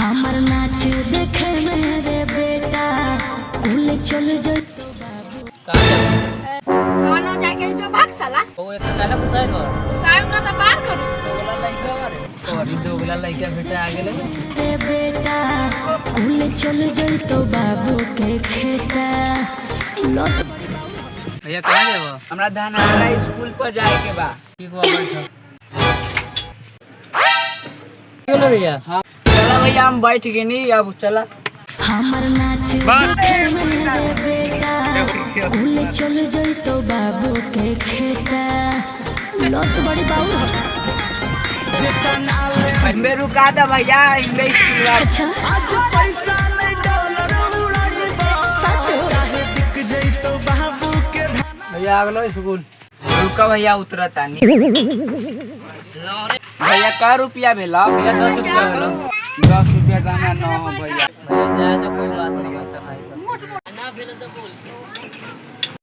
हमर नाच देखे मेरे बेटा कुल चल जो मानो जाके जो भाग साला ओ एक गाना पुसाइल बा उसायम ना त पार करू दोगला लइका मारे तोरी दोगला लइका बेटा आ गेले रे बेटा कुल चल जो तो बाबू के खेता लत भैया कहां जाबो हमरा धनहारा स्कूल पर जाए के बा। ठीक बा बैठ चलो भैया हां चला भैया हम बैठ गए नी अब चला। हमर नाच देखे मेरे बेटा कुल चल जो तो बाबू के खेता लत बड़ी बाबू में रुका था भैया इनमें स्कूल अच्छा सच भैया आ गेलो स्कूल रुका भैया उतरता नहीं भैया का रुपया भेला भैया 10 रुपया भेलो 10 रुपया दाना न भैया भैया जा तो कोई बात नहीं पैसा भाई ना भेलो तो बोल